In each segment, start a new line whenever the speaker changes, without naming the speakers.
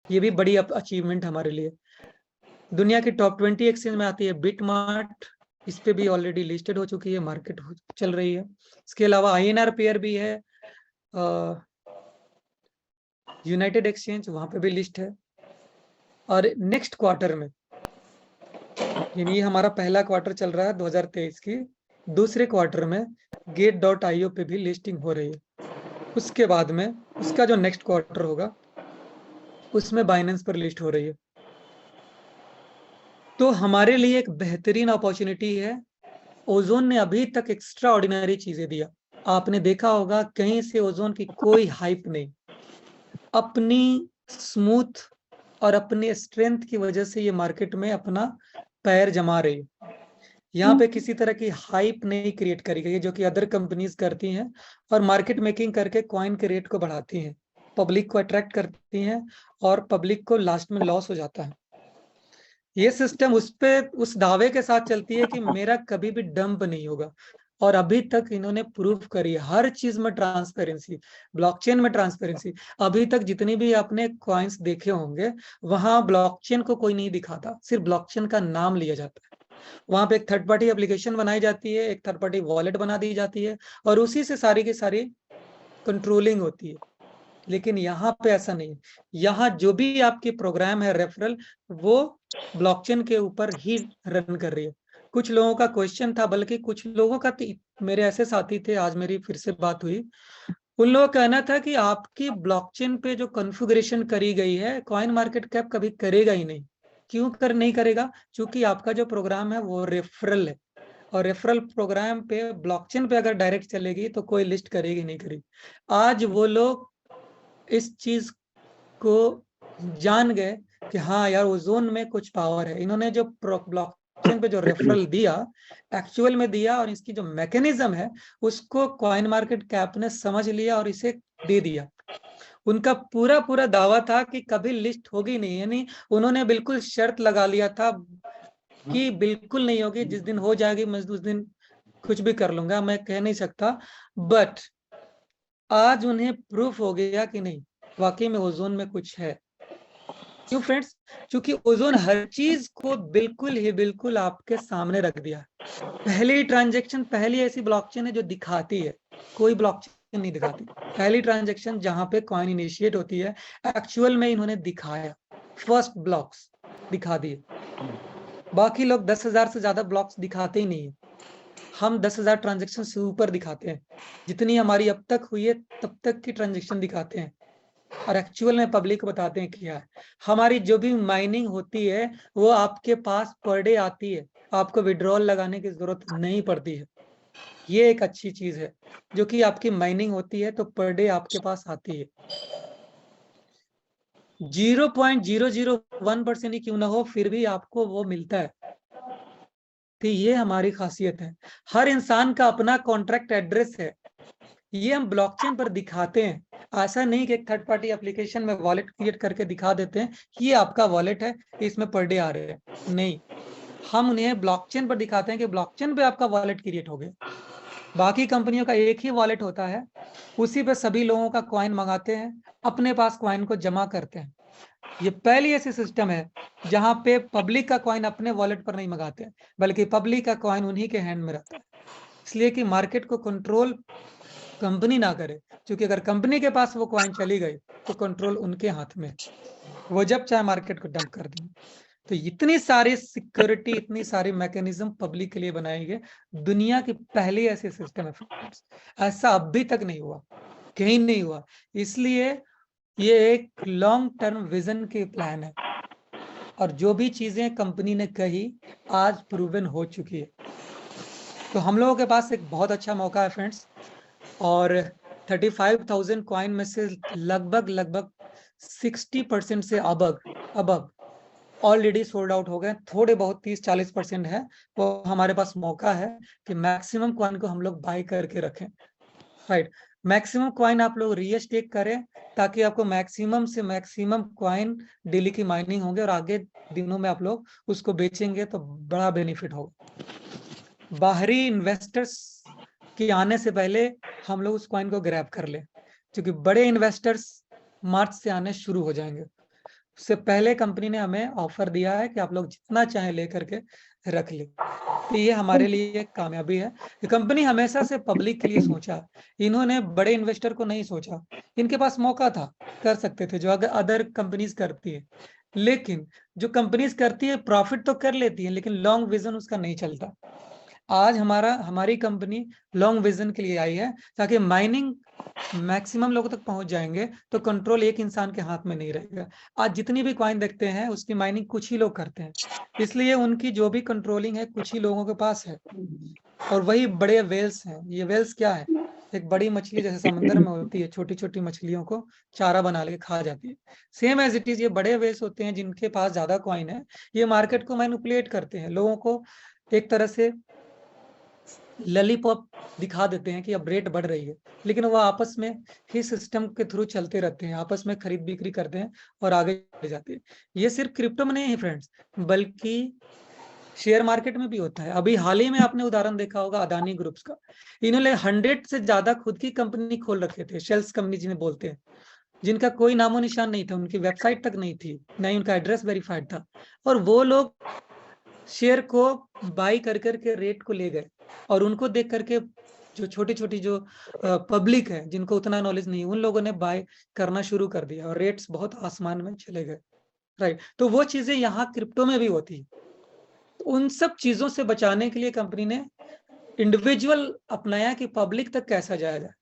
ये भी बड़ी अचीवमेंट हमारे लिए। दुनिया की टॉप 20 एक्सचेंज में आती है बिटमार्ट, इस पे भी ऑलरेडी लिस्टेड हो चुकी है, मार्केट चल रही है। इसके अलावा INR पेयर भी है, यूनाइटेड एक्सचेंज, वहां पे भी लिस्ट है। और नेक्स्ट क्वार्टर में, यानी ये हमारा पहला क्वार्टर चल रहा है 2023 की, दूसरे क्वार्टर में Gate.io पे भी लिस्टिंग हो रही है। उसके बाद में उसका जो नेक्स्ट क्वार्टर होगा उसमें बाइनेंस पर लिस्ट हो रही है। तो हमारे लिए एक बेहतरीन अपॉर्चुनिटी है। ओजोन ने अभी तक एक्स्ट्रा ऑर्डिनरी चीजें दिया। आपने देखा होगा कहीं से ओजोन की कोई हाइप नहीं, अपनी स्मूथ और अपनी स्ट्रेंथ की वजह से ये मार्केट में अपना पैर जमा रही है। यहाँ पे किसी तरह की हाइप नहीं क्रिएट करी गई है, जो कि अदर कंपनीज करती हैं और मार्केट मेकिंग करके कॉइन के रेट को बढ़ाती हैं, पब्लिक को अट्रैक्ट करती हैं और पब्लिक को लास्ट में लॉस हो जाता है। ये सिस्टम उस दावे के साथ चलती है कि मेरा कभी भी डंप नहीं होगा, और अभी तक इन्होंने प्रूफ करी है हर चीज में ट्रांसपेरेंसी, ब्लॉकचेन में ट्रांसपेरेंसी। अभी तक जितनी भी आपने कॉइन्स देखे होंगे वहां ब्लॉकचेन को कोई नहीं दिखाता, सिर्फ ब्लॉकचेन का नाम लिया जाता है। वहां पे एक थर्ड पार्टी एप्लीकेशन बनाई जाती है, एक थर्ड पार्टी वॉलेट बना दी जाती है, और उसी से सारी की सारी कंट्रोलिंग होती है। लेकिन यहाँ पे ऐसा नहीं है। यहाँ जो भी आपकी प्रोग्राम है रेफरल, वो ब्लॉकचेन के ऊपर ही रन कर रही है। कुछ लोगों का क्वेश्चन था, बल्कि कुछ लोगों का, मेरे ऐसे साथी थे, आज मेरी फिर से बात हुई, उन लोगों का कहना था कि आपकी ब्लॉकचेन पे जो कॉन्फ़िगरेशन करी गई है कॉइन मार्केट कैप कभी करेगा ही नहीं। क्यों नहीं करेगा? क्योंकि आपका जो प्रोग्राम है वो रेफरल है, और रेफरल प्रोग्राम पे ब्लॉकचेन पे अगर डायरेक्ट चलेगी तो कोई लिस्ट करेगी नहीं करेगी। आज वो लोग इस चीज को जान गए कि हाँ यार, ओजोन में कुछ पावर है। इन्होंने जो ब्लॉकचेन पे जो रेफरल दिया, एक्चुअल में दिया, और इसकी जो मैकेनिज्म है उसको कॉइन मार्केट कैप ने समझ लिया और इसे दे दिया। उनका पूरा पूरा दावा था कि कभी लिस्ट होगी नहीं, यानी उन्होंने बिल्कुल शर्त लगा लिया था कि बिल्कुल नहीं होगी, जिस दिन हो जाएगी मैं उस दिन कुछ भी कर लूंगा, मैं कह नहीं सकता। बट आज उन्हें प्रूफ हो गया कि नहीं, वाकई में ओजोन में कुछ है। क्यों फ्रेंड्स? क्योंकि ओजोन हर चीज को बिल्कुल आपके सामने रख दिया। पहली ट्रांजैक्शन, पहली ऐसी ब्लॉकचेन है जो दिखाती है, कोई ब्लॉकचेन नहीं दिखाती। पहली ट्रांजैक्शन जहां पे कॉइन इनिशिएट होती है, एक्चुअल में इन्होंने दिखाया, फर्स्ट ब्लॉक्स दिखा दिए। बाकी लोग 10,000 से ज्यादा ब्लॉक्स दिखाते ही नहीं है, हम 10,000 ट्रांजेक्शन से ऊपर दिखाते हैं। जितनी हमारी अब तक हुई है तब तक की ट्रांजेक्शन दिखाते हैं, और एक्चुअल में पब्लिक को बताते हैं क्या है। हमारी जो भी माइनिंग होती है वो आपके पास पर डे आती है, आपको विड्रॉल लगाने की जरूरत नहीं पड़ती है। ये एक अच्छी चीज है, जो कि आपकी माइनिंग होती है तो पर डे आपके पास आती है। 0.001% ही क्यों ना हो, फिर भी आपको वो मिलता है। तो ये हमारी खासियत है। हर इंसान का अपना कॉन्ट्रैक्ट एड्रेस है, ये हम ब्लॉकचेन पर दिखाते हैं। ऐसा नहीं कि एक थर्ड पार्टी एप्लीकेशन में वॉलेट क्रिएट करके दिखा देते हैं कि ये आपका वॉलेट है, इसमें पर डे आ रहे हैं। नहीं, हम उन्हें ब्लॉकचेन पर दिखाते हैं कि ब्लॉकचेन पे आपका वॉलेट क्रिएट हो गया। बाकी कंपनियों का एक ही वॉलेट होता है, उसी पे सभी लोगों का कॉइन मंगाते हैं, अपने पास कॉइन को जमा करते हैं। ये पहली ऐसी सिस्टम है जहां पे पब्लिक का कॉइन अपने वॉलेट पर नहीं मंगाते, बल्कि पब्लिक का कॉइन उन्हीं के हैंड में रहता है। इसलिए कि मार्केट को कंट्रोल कंपनी ना करे, क्योंकि अगर कंपनी के पास वो कॉइन चली गई तो कंट्रोल उनके हाथ में, वो जब चाहे मार्केट को डंप कर देंगे। तो इतनी सारी सिक्योरिटी, इतनी सारी मैकेनिज्म पब्लिक के लिए बनाई गई। दुनिया की पहली ऐसी सिस्टम है फ्रेंड्स, ऐसा अभी तक नहीं हुआ, कहीं नहीं हुआ। इसलिए ये एक लॉन्ग टर्म विजन के प्लान है, और जो भी चीजें कंपनी ने कही आज प्रूवन हो चुकी है। तो हम लोगों के पास एक बहुत अच्छा मौका है फ्रेंड्स, और 35,000 कॉइन में से लगभग 60% से अब ऑलरेडी सोल्ड आउट हो गए। थोड़े बहुत 30-40% है, वो हमारे पास मौका है कि मैक्सिमम कॉइन को हम लोग बाय करके रखें। राइट, मैक्सिमम कॉइन आप लोग रीस्टेक करें, ताकि आपको मैक्सिमम से मैक्सिमम कॉइन डेली की माइनिंग होंगे, और आगे दिनों में आप लोग उसको बेचेंगे तो बड़ा बेनिफिट होगा। बाहरी इन्वेस्टर्स के आने से पहले हम लोग उस कॉइन को ग्रैब कर ले, क्योंकि बड़े इन्वेस्टर्स मार्च से आने शुरू हो जाएंगे। उससे पहले कंपनी ने हमें ऑफर दिया है कि आप लोग जितना चाहे ले करके रख ले। तो ये हमारे लिए एक कामयाबी है। कंपनी हमेशा से पब्लिक के लिए सोचा, इन्होंने बड़े इन्वेस्टर को नहीं सोचा। इनके पास मौका था, कर सकते थे जो अगर अदर कंपनीज करती है, लेकिन जो कंपनीज करती है प्रॉफिट तो कर लेती है, लेकिन लॉन्ग विजन उसका नहीं चलता। आज हमारी कंपनी लॉन्ग विजन के लिए आई है, ताकि माइनिंग मैक्सिमम लोगों तक पहुंच जाएंगे तो कंट्रोल एक इंसान के हाथ में नहीं रहेगा। आज जितनी भी कॉइन देखते हैं उसकी माइनिंग कुछ ही लोग करते हैं, इसलिए उनकी जो भी कंट्रोलिंग है कुछ ही लोगों के पास है, और वही बड़े वेल्स हैं। ये वेल्स क्या है? एक बड़ी मछली जैसे समंदर में होती है, छोटी छोटी मछलियों को चारा बना के खा जाती है। सेम एज इट इज ये बड़े वेल्स होते हैं जिनके पास ज्यादा कॉइन है, ये मार्केट को मैनिपुलेट करते हैं, लोगों को एक तरह से ललीपॉप दिखा देते हैं कि अब रेट बढ़ रही है, लेकिन वो आपस में ही सिस्टम के थ्रू चलते रहते हैं, आपस में खरीद बिक्री करते हैं और आगे बढ़ जाते हैं। ये सिर्फ क्रिप्टो में नहीं है फ्रेंड्स, बल्कि शेयर मार्केट में भी होता है। अभी हाल ही में आपने उदाहरण देखा होगा अदानी ग्रुप्स का। इन्होंने 100 से ज्यादा खुद की कंपनी खोल रखे थे, शेल्स कंपनी जिन्हें बोलते हैं, जिनका कोई नामो निशान नहीं था, उनकी वेबसाइट तक नहीं थी, ना ही उनका एड्रेस वेरीफाइड था, और वो लोग शेयर को बाई कर करके रेट को ले गए। और उनको देख करके जो छोटी छोटी जो पब्लिक है जिनको उतना नॉलेज नहीं है, उन लोगों ने बाय करना शुरू कर दिया और रेट्स बहुत आसमान में चले गए। राइट, तो वो चीजें यहाँ क्रिप्टो में भी होती है। तो उन सब चीजों से बचाने के लिए कंपनी ने इंडिविजुअल अपनाया कि पब्लिक तक कैसा जाया जाए।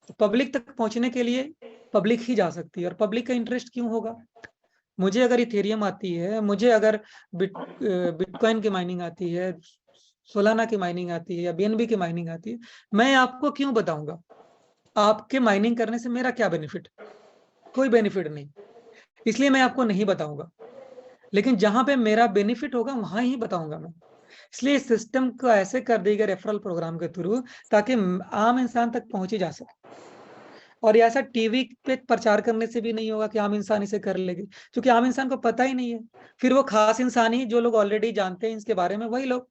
तो पब्लिक तक पहुंचने के लिए पब्लिक ही जा सकती है, और पब्लिक का इंटरेस्ट क्यों होगा? मुझे अगर इथेरियम आती है, मुझे अगर बिटकॉइन की माइनिंग आती है, सोलाना की माइनिंग आती है, या बीएनबी की माइनिंग आती है, मैं आपको क्यों बताऊंगा? आपके माइनिंग करने से मेरा क्या बेनिफिट? कोई बेनिफिट नहीं, इसलिए मैं आपको नहीं बताऊंगा। लेकिन जहां पे मेरा बेनिफिट होगा वहां ही बताऊंगा मैं। इसलिए सिस्टम को ऐसे कर दी गई रेफरल प्रोग्राम के थ्रू, ताकि आम इंसान तक पहुंची जा सके। और ऐसा टीवी पे प्रचार करने से भी नहीं होगा कि आम इंसान इसे कर लेगी, क्योंकि आम इंसान को पता ही नहीं है। फिर वो खास इंसान ही, जो लोग ऑलरेडी जानते हैं इसके बारे में, वही लोग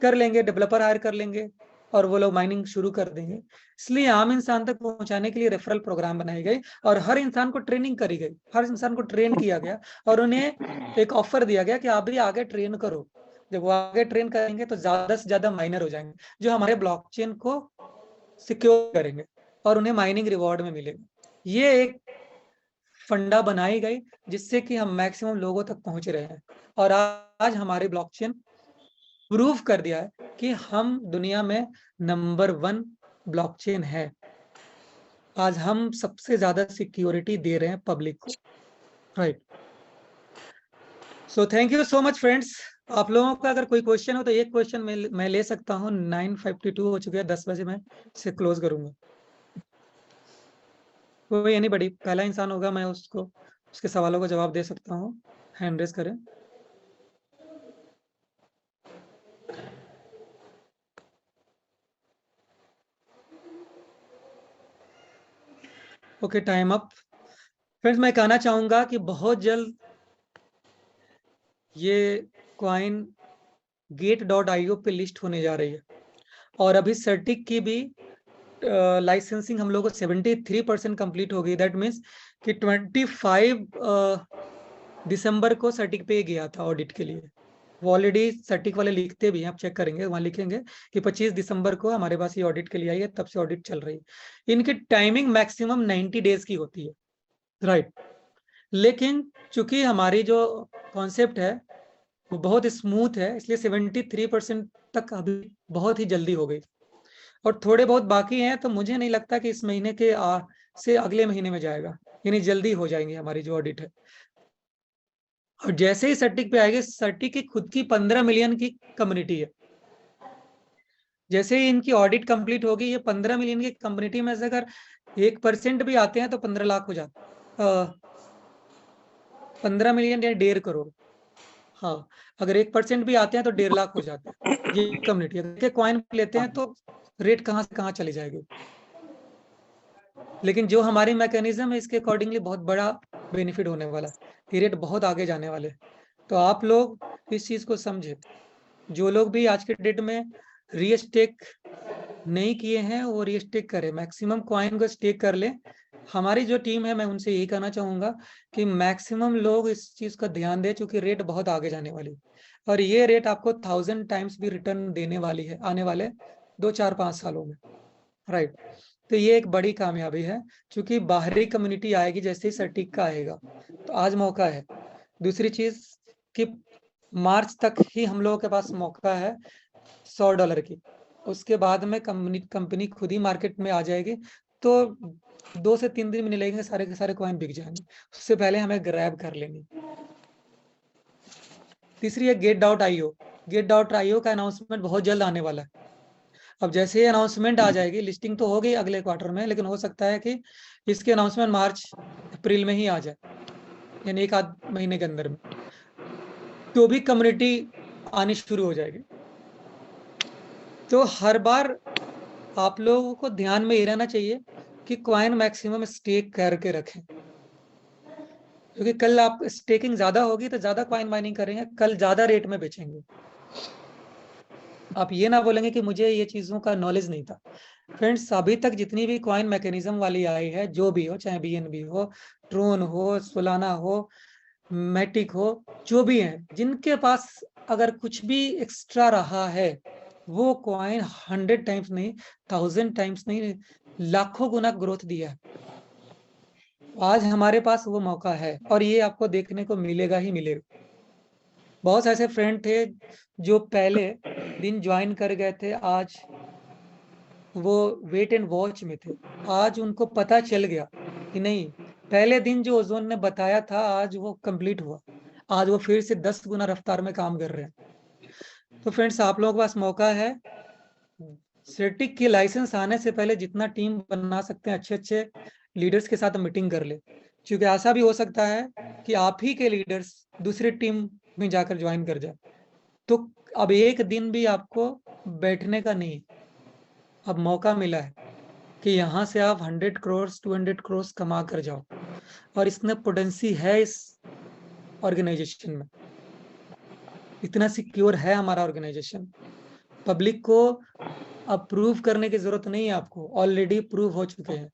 कर लेंगे, डेवलपर हायर कर लेंगे और वो लोग माइनिंग शुरू कर देंगे। इसलिए आम इंसान तक पहुंचाने के लिए रेफरल प्रोग्राम बनाई गई, और हर इंसान को ट्रेनिंग करी गई, हर इंसान को ट्रेन किया गया, और उन्हें एक ऑफर दिया गया कि आप भी आगे ट्रेन करो। जब वो आगे ट्रेन करेंगे तो ज्यादा से ज्यादा माइनर हो जाएंगे, जो हमारे ब्लॉकचेन को सिक्योर करेंगे, और उन्हें माइनिंग रिवॉर्ड में मिलेगा। ये एक फंडा बनाई गई जिससे कि हम मैक्सिमम लोगों तक पहुंच रहे हैं। और आज हमारे ब्लॉकचेन प्रूव कर दिया है कि हम दुनिया में नंबर 1 ब्लॉकचेन है। आज हम सबसे ज्यादा सिक्योरिटी दे रहे हैं पब्लिक को। Right, so thank you so much friends. आप लोगों का अगर कोई क्वेश्चन हो तो एक क्वेश्चन मैं ले सकता हूँ। 9:52 हो चुके हैं, 10 बजे मैं इसे क्लोज करूंगा। कोई एनी बड़ी पहला इंसान होगा, मैं उसको उसके सवालों का जवाब दे सकता हूँ। हैंड रेज करें। Okay, time up. फ्रेंड्स, मैं कहना चाहूंगा कि बहुत जल्द ये कॉइन gate.io पे लिस्ट होने जा रही है, और अभी सर्टिक की भी लाइसेंसिंग हम लोग को 73% कंप्लीट हो गई। दैट मीन्स कि 25 दिसंबर को सर्टिक पे गया था ऑडिट के लिए। वो ऑलरेडी सर्टिक वाले लिखते भी हैं, आप चेक करेंगे, वहां लिखेंगे कि 25 दिसंबर को हमारे पास ये ऑडिट के लिए आई है, तब से ऑडिट चल रही है। इनकी टाइमिंग मैक्सिमम 90 डेज की होती है। राइट, लेकिन चूंकि हमारी जो कॉन्सेप्ट है वो बहुत स्मूथ है, इसलिए 73% तक अभी बहुत ही जल्दी हो गई, और थोड़े बहुत बाकी हैं। तो मुझे नहीं लगता कि इस महीने के से अगले महीने में जाएगा, यानी जल्दी हो जाएंगे हमारी जो ऑडिट है। और जैसे ही सर्टिक पे आएगी, सर्टिक की खुद की 15 मिलियन की कम्युनिटी है। जैसे ही इनकी ऑडिट कंप्लीट होगी, ये 15 मिलियन की कम्युनिटी में से अगर 1% भी आते हैं तो 15 लाख हो जाता, 15 मिलियन या 1.5 करोड़। हाँ, अगर 1% भी आते हैं तो 1.5 लाख हो जाते हैं ये कम्युनिटी। अगर कॉइन लेते हैं तो रेट कहाँ से कहाँ चली जाएगी। लेकिन जो हमारी मैकेनिज्म है, इसके अकॉर्डिंगली बहुत बड़ा बेनिफिट होने वाला है, ये रेट बहुत आगे जाने वाले। तो आप लोग इस चीज को समझे। जो लोग भी आज के डेट में रीस्टेक नहीं किए हैं वो रीस्टेक करें, मैक्सिमम कॉइन को स्टेक कर ले। हमारी जो टीम है, मैं उनसे यही कहना चाहूंगा कि मैक्सिमम लोग इस चीज का ध्यान दें, क्योंकि रेट बहुत आगे जाने वाली है और ये रेट आपको 1000 टाइम्स भी रिटर्न देने वाली है आने वाले 2 4 5 सालों में। राइट। तो ये एक बड़ी कामयाबी है, क्योंकि बाहरी कम्युनिटी आएगी जैसे ही सटीक आएगा, तो आज मौका है। दूसरी चीज कि मार्च तक ही हम लोगों के पास मौका है $100 की, उसके बाद में कंपनी खुद ही मार्केट में आ जाएगी, तो 2 से 3 दिन में नहीं लगेंगे, सारे के सारे कॉइन बिक जाएंगे। उससे पहले हमें ग्रैब कर लेनी। तीसरी है Get.io। Get.io का अनाउंसमेंट बहुत जल्द आने वाला है। अब जैसे ही अनाउंसमेंट आ जाएगी, लिस्टिंग तो होगी अगले क्वार्टर में, लेकिन हो सकता है कि इसके अनाउंसमेंट मार्च अप्रैल में ही आ जाए, यानी 1 आध महीने के अंदर में, तो भी कम्युनिटी आनी शुरू हो जाएगी। तो हर बार आप लोगों को ध्यान में ये रहना चाहिए कि कॉइन मैक्सिमम स्टेक करके रखें, क्योंकि कल आप स्टेकिंग ज्यादा होगी तो ज्यादा कॉइन माइनिंग करेंगे, कल ज्यादा रेट में बेचेंगे। आप ये ना बोलेंगे कि मुझे ये चीजों का नॉलेज नहीं था। फ्रेंड्स, अभी तक जितनी भी कॉइन मैकेनिज्म वाली आई है, जो भी हो, चाहे BNB हो, ट्रोन हो, सोलाना हो, मैटिक हो, जो भी है, जिनके पास अगर कुछ भी एक्स्ट्रा रहा है, वो कॉइन 100 टाइम्स नहीं, 1000 टाइम्स नहीं, लाखों गुना ग्रोथ दिया है। आज हमारे पास वो मौका है और ये आपको देखने को मिलेगा ही मिलेगा। बहुत ऐसे फ्रेंड थे जो पहले दिन ज्वाइन कर गए थे, आज वो वेट एंड वॉच में थे। आज उनको पता चल गया कि नहीं, पहले दिन जो ओजोन ने बताया था आज वो कंप्लीट हुआ, आज वो फिर से 10 गुना रफ्तार में काम कर रहे हैं। तो फ्रेंड्स, आप लोगों के पास मौका है, सेटिक के लाइसेंस आने से पहले जितना टीम बना सकते हैं, अच्छे अच्छे लीडर्स के साथ मीटिंग कर ले, क्योंकि ऐसा भी हो सकता है कि आप ही के लीडर्स दूसरी टीम में जाकर ज्वाइन कर जाए। तो अब एक दिन भी आपको बैठने का नहीं, अब मौका मिला है कि यहाँ से आप 100 करोड़ 200 करोड़ कमा कर जाओ, और इसमें पोटेंसी है इस ऑर्गेनाइजेशन में, इतना सिक्योर है हमारा ऑर्गेनाइजेशन। पब्लिक को अब प्रूव करने की जरूरत नहीं है, आपको ऑलरेडी प्रूव हो चुके हैं।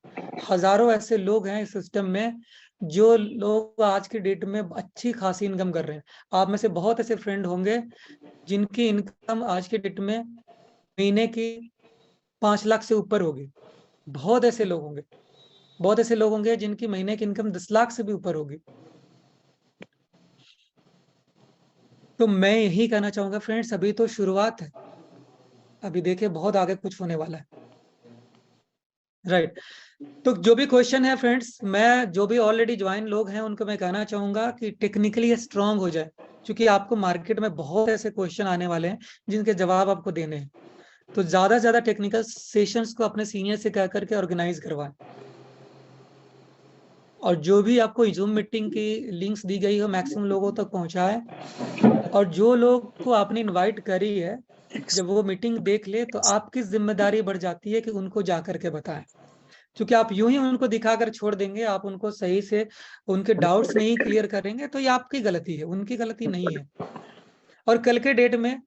हजारों ऐसे लोग हैं इस सिस्टम में, जो लोग आज की डेट में अच्छी खासी इनकम कर रहे हैं। आप में से बहुत ऐसे फ्रेंड होंगे जिनकी इनकम आज की डेट में महीने की 5 लाख से ऊपर होगी। बहुत ऐसे लोग होंगे, बहुत ऐसे लोग होंगे जिनकी महीने की इनकम 10 लाख से भी ऊपर होगी। तो मैं यही कहना चाहूंगा फ्रेंड्स, अभी तो शुरुआत है, अभी देखिए बहुत आगे कुछ होने वाला है। राइट। तो जो भी क्वेश्चन है फ्रेंड्स, मैं जो भी ऑलरेडी ज्वाइन लोग हैं उनको मैं कहना चाहूंगा कि टेक्निकली स्ट्रांग हो जाए, क्योंकि आपको मार्केट में बहुत ऐसे क्वेश्चन आने वाले हैं जिनके जवाब आपको देने हैं। तो ज्यादा से ज्यादा टेक्निकल सेशंस को अपने सीनियर से कह करके ऑर्गेनाइज करवाएं, और जो भी आपको जूम मीटिंग की लिंक्स दी गई हो मैक्सिमम लोगों तक पहुंचाएं, और जो लोग को आपने इनवाइट करी है, जब वो मीटिंग देख ले तो आपकी जिम्मेदारी बढ़ जाती है कि उनको जा करके बताएं। क्योंकि आप यूं ही उनको दिखाकर छोड़ देंगे, आप उनको सही से उनके डाउट्स नहीं क्लियर करेंगे, तो ये आपकी गलती है, उनकी गलती नहीं है। और कल के डेट में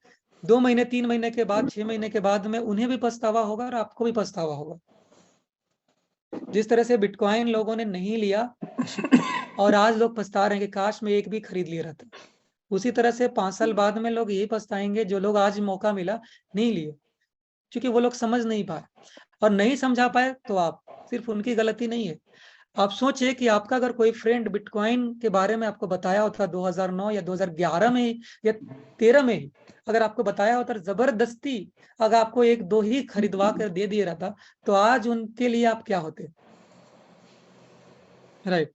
2 महीने 3 महीने के बाद 6 महीने के बाद में उन्हें भी पछतावा होगा और आपको भी पछतावा होगा। जिस तरह से बिटकॉइन लोगों ने नहीं लिया और आज लोग पछता रहे हैं कि काश मैं एक भी खरीद लिया रहता, उसी तरह से 5 साल बाद में लोग यही पछताएंगे जो लोग आज मौका मिला नहीं लिए, क्योंकि वो लोग समझ नहीं पाए। और नहीं समझा पाए तो आप, सिर्फ उनकी गलती नहीं है। आप सोचिए कि आपका अगर कोई फ्रेंड बिटकॉइन के बारे में आपको बताया होता 2009 या 2011 में ही या 13 में ही, अगर आपको बताया होता जबरदस्ती, अगर आपको 1 2 ही खरीदवा कर दे दिया रहता, तो आज उनके लिए आप क्या होते। राइट।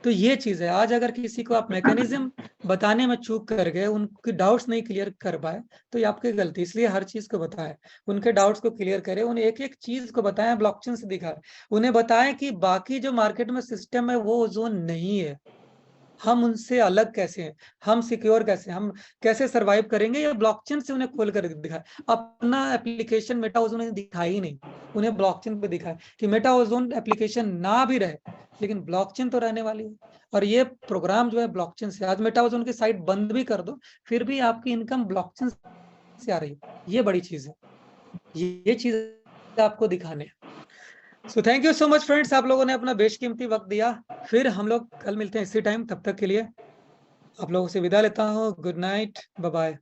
तो ये चीज है, आज अगर किसी को आप मैकेनिज्म बताने में चूक कर गए, उनके डाउट्स नहीं क्लियर कर पाए, तो ये आपकी गलती। इसलिए हर चीज को बताएं, उनके डाउट्स को क्लियर करें, उन्हें एक एक चीज को बताएं, ब्लॉकचेन से दिखाएं, उन्हें बताएं कि बाकी जो मार्केट में सिस्टम है वो जोन नहीं है, हम उनसे अलग कैसे हैं, हम सिक्योर कैसे, हम कैसे सरवाइव करेंगे, ये ब्लॉकचेन से उन्हें खोल कर दिखाए। अपना एप्लीकेशन मेटा ओजोन ने दिखाई ही नहीं, उन्हें ब्लॉकचेन पे दिखाए कि मेटा ओजोन एप्लीकेशन ना भी रहे लेकिन ब्लॉकचेन तो रहने वाली है। और ये प्रोग्राम जो है ब्लॉकचेन से, आज मेटा ओजोन की साइट बंद भी कर दो फिर भी आपकी इनकम ब्लॉकचेन से आ रही है, ये बड़ी चीज है, ये चीज आपको दिखाने हैं। So thank you so much friends, आप लोगों ने अपना बेशकीमती वक्त दिया। फिर हम लोग कल मिलते हैं इसी टाइम, तब तक के लिए आप लोगों से विदा लेता हूँ। Good night, bye bye.